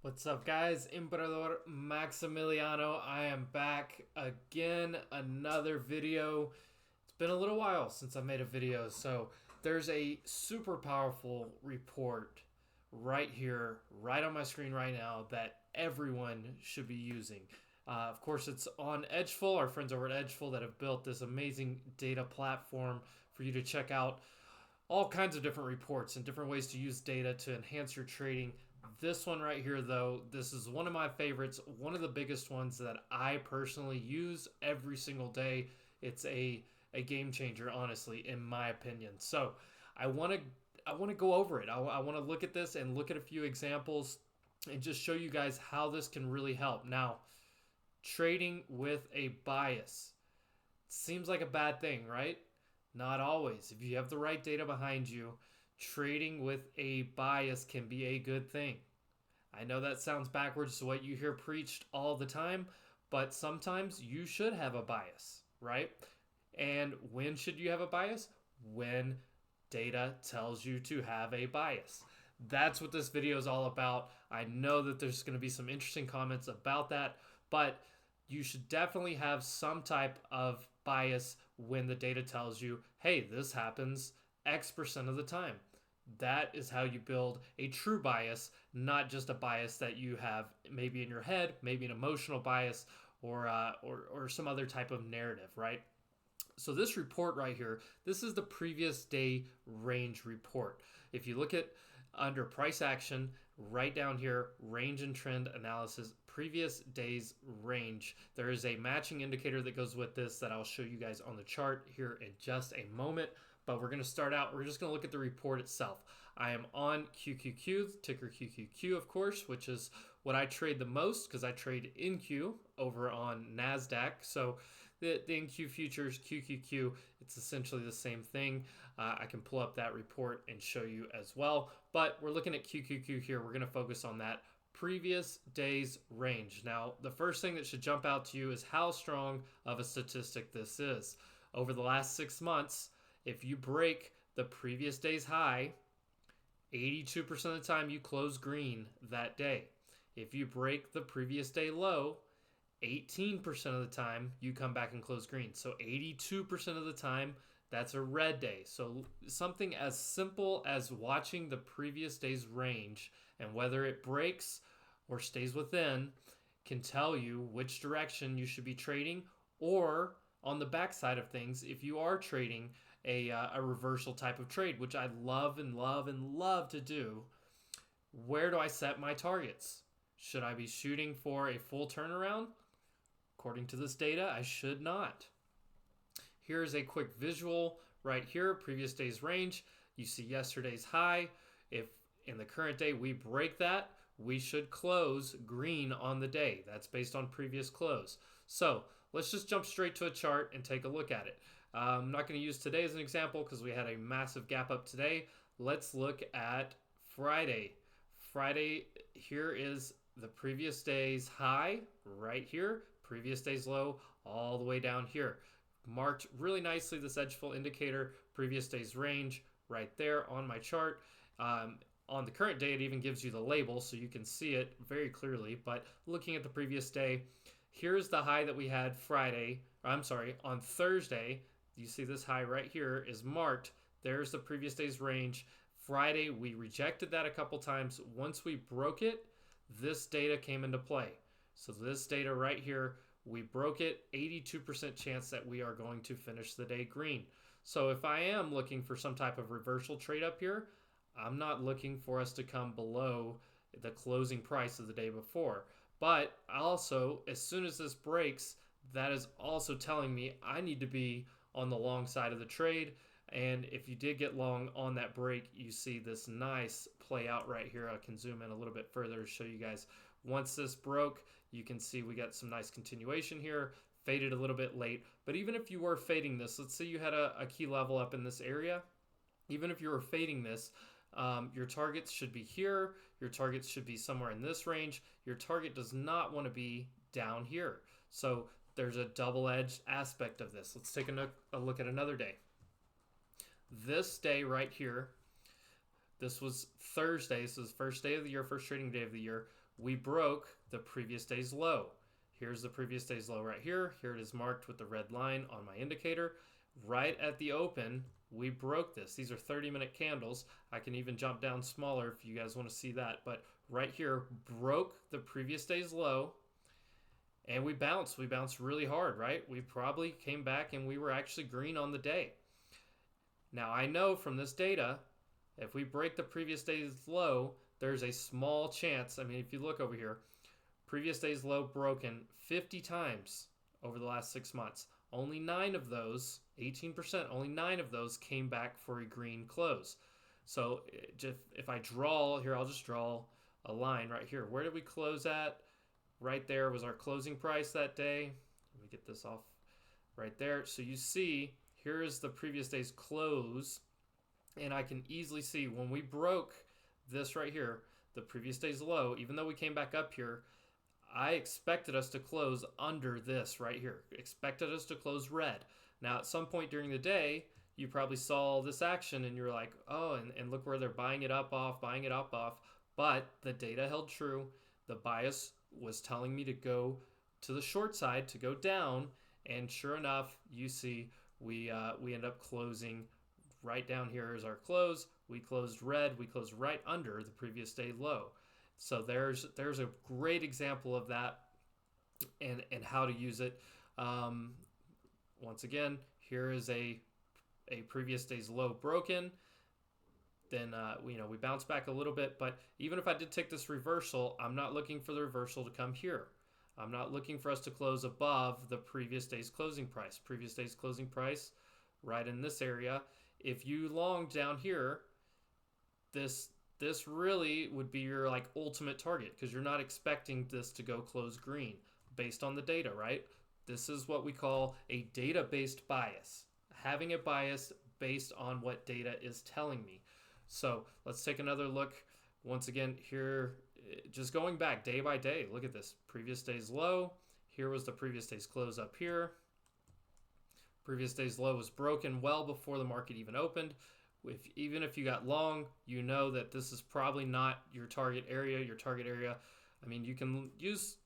What's up, guys? Emperador Maximiliano. I am back again. Another video. It's been a little while since I made a video, so there's a super powerful report right here, right on my screen right now, that everyone should be using. Of course, it's on Edgeful, our friends over at Edgeful that have built this amazing data platform for you to check out all kinds of different reports and different ways to use data to enhance your trading. This one right here, though, this is one of my favorites, one of the biggest ones that I personally use every single day. It's a game changer, honestly, in my opinion. So I want to go over it. I want to look at this and look at a few examples and just show you guys how this can really help. Now, trading with a bias seems like a bad thing, right? Not always. If you have the right data behind you, trading with a bias can be a good thing. I know that sounds backwards to what you hear preached all the time, but sometimes you should have a bias, right? And when should you have a bias? When data tells you to have a bias. That's what this video is all about. I know that there's going to be some interesting comments about that, but you should definitely have some type of bias when the data tells you, hey, this happens X% of the time. That is how you build a true bias, not just a bias that you have maybe in your head, maybe an emotional bias, or some other type of narrative, right? So this report right here, this is the previous day range report. If you look at under price action, right down here, range and trend analysis, previous day's range, there is a matching indicator that goes with this that I'll show you guys on the chart here in just a moment. But we're going to start out, we're just going to look at the report itself. I am on QQQ, ticker QQQ, of course, which is what I trade the most because I trade NQ over on NASDAQ. So the NQ futures, QQQ, it's essentially the same thing. I can pull up that report and show you as well. But we're looking at QQQ here. We're going to focus on that previous day's range. Now, the first thing that should jump out to you is how strong of a statistic this is. Over the last 6 months, if you break the previous day's high, 82% of the time you close green that day. If you break the previous day low, 18% of the time you come back and close green. So 82% of the time, that's a red day. So something as simple as watching the previous day's range and whether it breaks or stays within can tell you which direction you should be trading, or on the backside of things, if you are trading a reversal type of trade, which I love and love and love to do, where do I set my targets? Should I be shooting for a full turnaround? According to this data, I should not. Here's a quick visual right here, previous day's range. You see yesterday's high. If in the current day we break that, we should close green on the day. That's based on previous close. So let's just jump straight to a chart and take a look at it. I'm not going to use today as an example because we had a massive gap up today. Let's look at Friday. Friday, here is the previous day's high right here, previous day's low all the way down here. Marked really nicely, this Edgeful indicator, previous day's range right there on my chart. On the current day, it even gives you the label so you can see it very clearly. But looking at the previous day, here's the high that we had on Thursday. You see this high right here is marked. There's the previous day's range. Friday, we rejected that a couple times. Once we broke it, this data came into play. So this data right here, we broke it, 82% chance that we are going to finish the day green. So if I am looking for some type of reversal trade up here, I'm not looking for us to come below the closing price of the day before. But also, as soon as this breaks, that is also telling me I need to be on the long side of the trade. And if you did get long on that break, you see this nice play out right here. I can zoom in a little bit further to show you guys. Once this broke, you can see we got some nice continuation here, faded a little bit late. But even if you were fading this, let's say you had a key level up in this area. Even if you were fading this, your targets should be here. Your targets should be somewhere in this range. Your target does not want to be down here. So there's a double-edged aspect of this. Let's take a look at another day. This day right here, this was Thursday. This is the first day of the year, first trading day of the year. we broke the previous day's low. Here's the previous day's low right here. Here it is marked with the red line on my indicator. Right at the open, we broke this. These are 30-minute candles. I can even jump down smaller if you guys want to see that. But right here, broke the previous day's low. And we bounced. We bounced really hard, right? We probably came back and we were actually green on the day. Now, I know from this data, if we break the previous day's low, there's a small chance. I mean, if you look over here, previous day's low broken 50 times over the last 6 months. Only 9 of those, 18%, only 9 of those came back for a green close. So if I draw, here I'll just draw a line right here. Where did we close at? Right there was our closing price that day. Let me get this off right there. So you see, here is the previous day's close. And I can easily see when we broke this right here, the previous day's low, even though we came back up here, I expected us to close under this right here. Expected us to close red. Now, at some point during the day, you probably saw this action and you're like, oh, and look where they're buying it up off. But the data held true. The bias was telling me to go to the short side, to go down. And sure enough, you see we end up closing right down here is our close. We closed red. We closed right under the previous day low. So there's a great example of that and how to use it. Once again, here is a previous day's low broken. Then we bounce back a little bit, but even if I did take this reversal, I'm not looking for the reversal to come here. I'm not looking for us to close above the previous day's closing price. Previous day's closing price right in this area. If you long down here, this really would be your like ultimate target because you're not expecting this to go close green based on the data, right? This is what we call a data-based bias. Having a bias based on what data is telling me. So let's take another look. Once again, here, just going back day by day, look at this. Previous day's low. Here was the previous day's close up here. Previous day's low was broken well before the market even opened. Even if you got long, you know that this is probably not your target area. I mean, you can use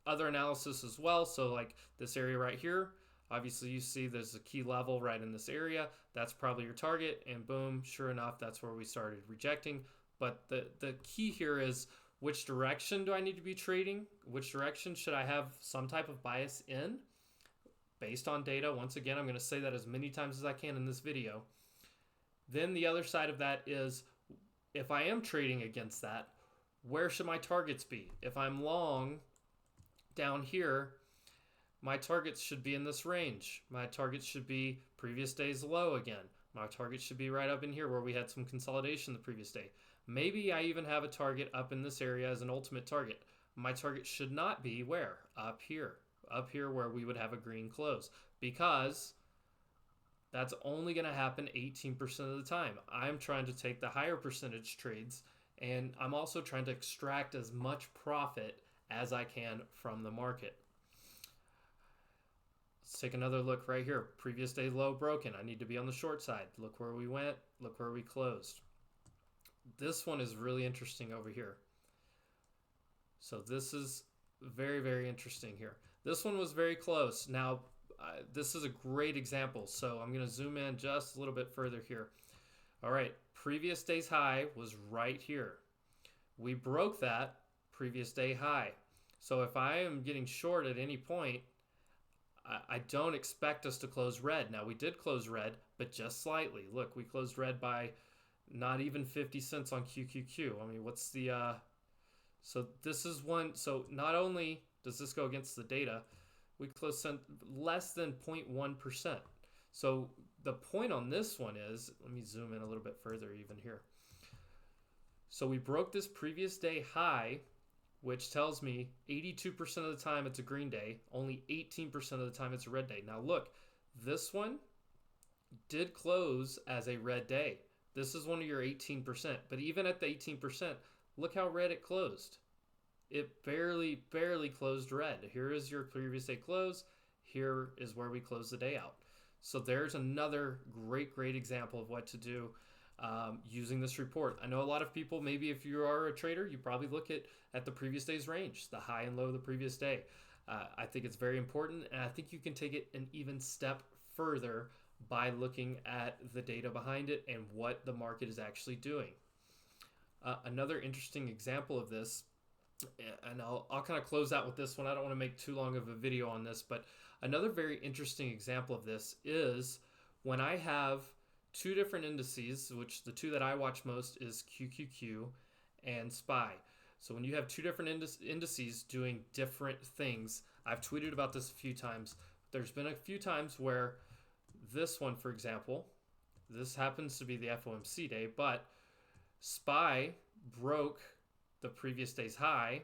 other analysis as well. So like this area right here, obviously you see there's a key level right in this area. That's probably your target. And boom, sure enough, that's where we started rejecting. But the key here is which direction do I need to be trading? Which direction should I have some type of bias in? Based on data. Once again, I'm going to say that as many times as I can in this video. Then the other side of that is if I am trading against that, where should my targets be? If I'm long down here, my targets should be in this range. My targets should be previous day's low again. My target should be right up in here where we had some consolidation the previous day. Maybe I even have a target up in this area as an ultimate target. My target should not be where? Up here. Up here where we would have a green close because that's only going to happen 18% of the time. I'm trying to take the higher percentage trades and I'm also trying to extract as much profit as I can from the market. Let's take another look right here. Previous day low broken. I need to be on the short side. Look where we went. Look where we closed. This one is really interesting over here. So this is very, very interesting here. This one was very close. Now, this is a great example. So I'm going to zoom in just a little bit further here. All right. Previous day's high was right here. We broke that previous day high. So if I am getting short at any point, I don't expect us to close red. Now, we did close red, but just slightly. Look, we closed red by not even 50 cents on QQQ. I mean, what's the... So this is one... So not only does this go against the data, we closed less than 0.1%. So the point on this one is... Let me zoom in a little bit further even here. So we broke this previous day high, which tells me 82% of the time it's a green day, only 18% of the time it's a red day. Now look, this one did close as a red day. This is one of your 18%, but even at the 18%, look how red it closed. It barely closed red. Here is your previous day close. Here is where we close the day out. So there's another great example of what to do. using this report. I know a lot of people, maybe if you are a trader, you probably look at the previous day's range, the high and low of the previous day. I think it's very important, and I think you can take it an even step further by looking at the data behind it and what the market is actually doing. Another interesting example of this, and I'll kind of close out with this one. I don't want to make too long of a video on this, but another very interesting example of this is when I have two different indices, which the two that I watch most is QQQ and SPY. So when you have two different indices doing different things, I've tweeted about this a few times. There's been a few times where this one, for example, this happens to be the FOMC day, but SPY broke the previous day's high,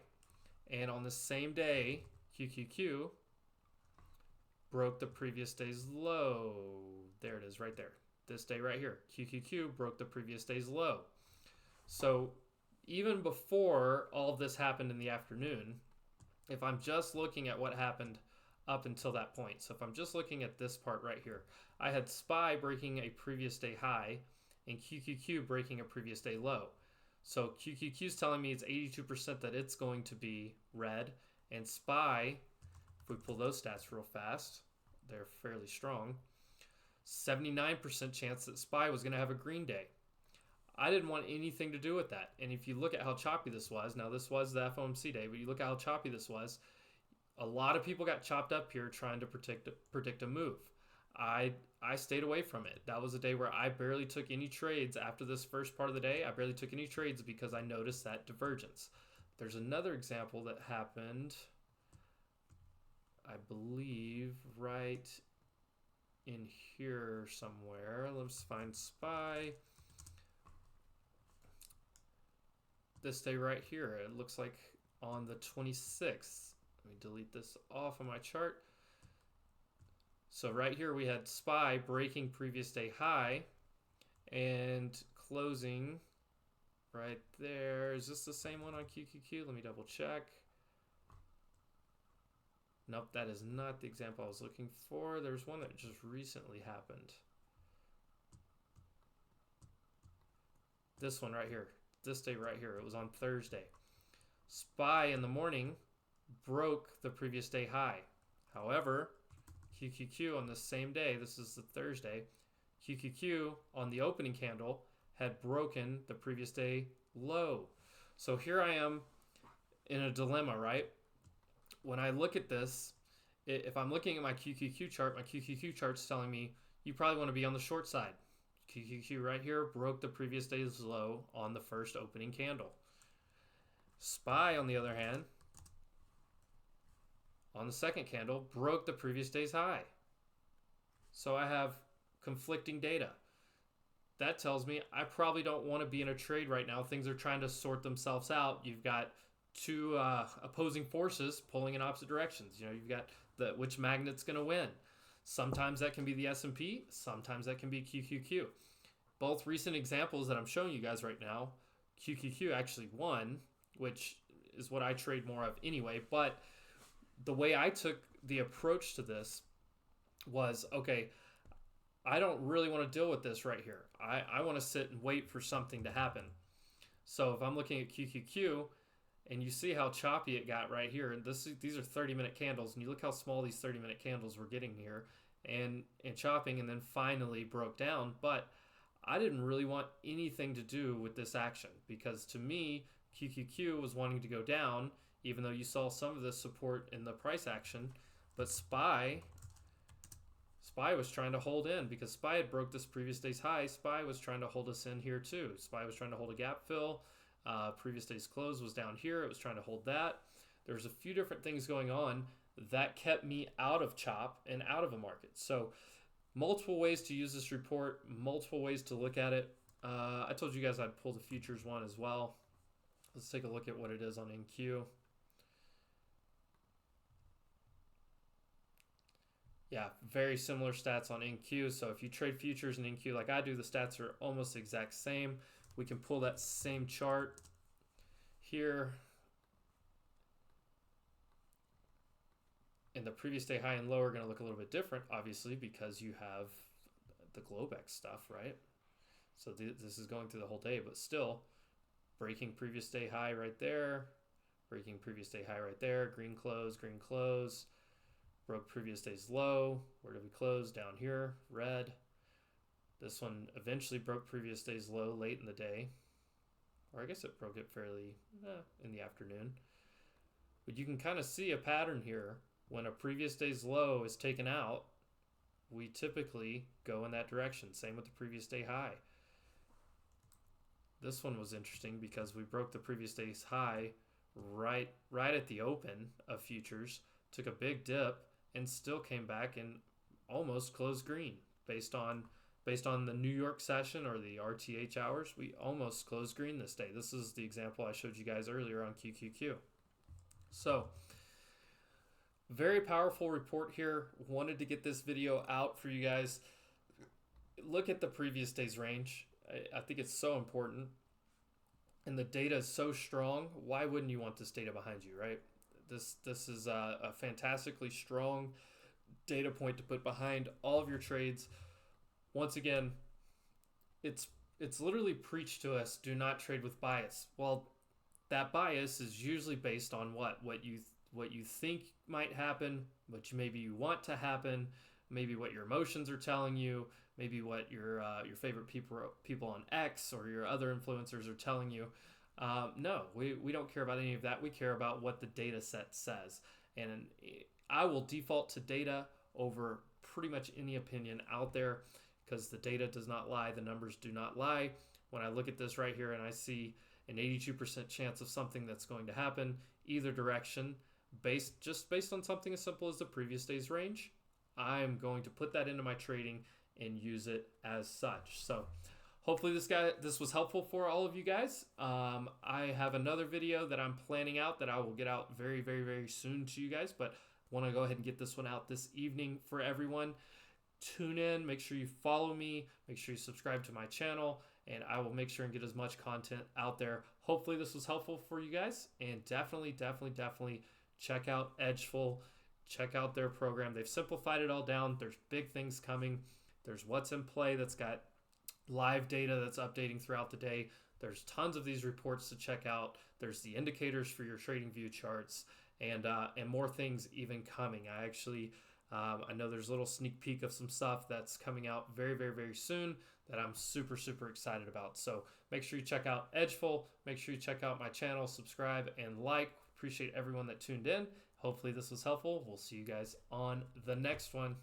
and on the same day, QQQ broke the previous day's low. There it is right there. This day right here, QQQ broke the previous day's low. So even before all of this happened in the afternoon, if I'm just looking at what happened up until that point, so if I'm just looking at this part right here, I had SPY breaking a previous day high and QQQ breaking a previous day low. So QQQ is telling me it's 82% that it's going to be red, and SPY, if we pull those stats real fast, they're fairly strong, 79% chance that SPY was going to have a green day. I didn't want anything to do with that. And if you look at how choppy this was, now this was the FOMC day, but you look at how choppy this was, a lot of people got chopped up here trying to predict a move. I stayed away from it. That was a day where I barely took any trades after this first part of the day. I barely took any trades because I noticed that divergence. There's another example that happened, I believe, right in here somewhere. Let's find SPY. This day right here, it looks like on the 26th. Let me delete this off of my chart. So right here we had SPY breaking previous day high and closing right there. Is this the same one on QQQ? Let me double check. Nope, that is not the example I was looking for. There's one that just recently happened. This one right here. This day right here. It was on Thursday. SPY in the morning broke the previous day high. However, QQQ on the same day, this is the Thursday, QQQ on the opening candle had broken the previous day low. So here I am in a dilemma, right? When I look at this, if I'm looking at my QQQ chart's telling me you probably want to be on the short side. QQQ right here broke the previous day's low on the first opening candle. SPY, on the other hand, on the second candle, broke the previous day's high. So I have conflicting data. That tells me I probably don't want to be in a trade right now. Things are trying to sort themselves out. You've got two opposing forces pulling in opposite directions. You know, you've got which magnet's going to win. Sometimes that can be the S&P. Sometimes that can be QQQ. Both recent examples that I'm showing you guys right now, QQQ actually won, which is what I trade more of anyway. But the way I took the approach to this was, okay, I don't really want to deal with this right here. I want to sit and wait for something to happen. So if I'm looking at QQQ, and you see how choppy it got right here, and these are 30-minute candles, and you look how small these 30-minute candles were getting here, and chopping, and then finally broke down. But I didn't really want anything to do with this action, because to me, QQQ was wanting to go down, even though you saw some of this support in the price action. But SPY was trying to hold in, because SPY had broke this previous day's high. SPY was trying to hold us in here too. SPY was trying to hold a gap fill. Previous day's close was down here. It was trying to hold that. There's a few different things going on that kept me out of chop and out of a market. So multiple ways to use this report, multiple ways to look at it. I told you guys I'd pull the futures one as well. Let's take a look at what it is on NQ. Yeah, very similar stats on NQ. So if you trade futures in NQ like I do, the stats are almost the exact same. We can pull that same chart here. And the previous day high and low are going to look a little bit different, obviously, because you have the Globex stuff, right? So this is going through the whole day, but still breaking previous day high right there, breaking previous day high right there, green close, broke previous day's low. Where did we close? Down here, red. This one eventually broke previous day's low late in the day, or I guess it broke it fairly in the afternoon. But you can kind of see a pattern here. When a previous day's low is taken out, we typically go in that direction. Same with the previous day high. This one was interesting because we broke the previous day's high right at the open of futures, took a big dip, and still came back and almost closed green. Based on the New York session or the RTH hours, we almost closed green this day. This is the example I showed you guys earlier on QQQ. So, very powerful report here. Wanted to get this video out for you guys. Look at the previous day's range. I think it's so important. And the data is so strong. Why wouldn't you want this data behind you, right? This is a fantastically strong data point to put behind all of your trades. Once again, it's literally preached to us, do not trade with bias. Well, that bias is usually based on what you think might happen, maybe you want to happen, maybe what your emotions are telling you, maybe what your favorite people on X or your other influencers are telling you. No, we don't care about any of that. We care about what the data set says. And I will default to data over pretty much any opinion out there because the data does not lie. The numbers do not lie. When I look at this right here and I see an 82% chance of something that's going to happen either direction, based on something as simple as the previous day's range, I'm going to put that into my trading and use it as such. So hopefully this was helpful for all of you guys. I have another video that I'm planning out that I will get out very, very, very soon to you guys, but want to go ahead and get this one out this evening for everyone. Tune in, make sure you follow me, make sure you subscribe to my channel, and I will make sure and get as much content out there. Hopefully this was helpful for you guys, and definitely check out Edgeful. Check out their program. They've simplified it all down. There's big things coming. There's what's in play that's got live data that's updating throughout the day. There's tons of these reports to check out. There's the indicators for your trading view charts, and more things even coming. I know there's a little sneak peek of some stuff that's coming out very, very, very soon that I'm super, super excited about. So make sure you check out Edgeful. Make sure you check out my channel, subscribe, and like. Appreciate everyone that tuned in. Hopefully this was helpful. We'll see you guys on the next one.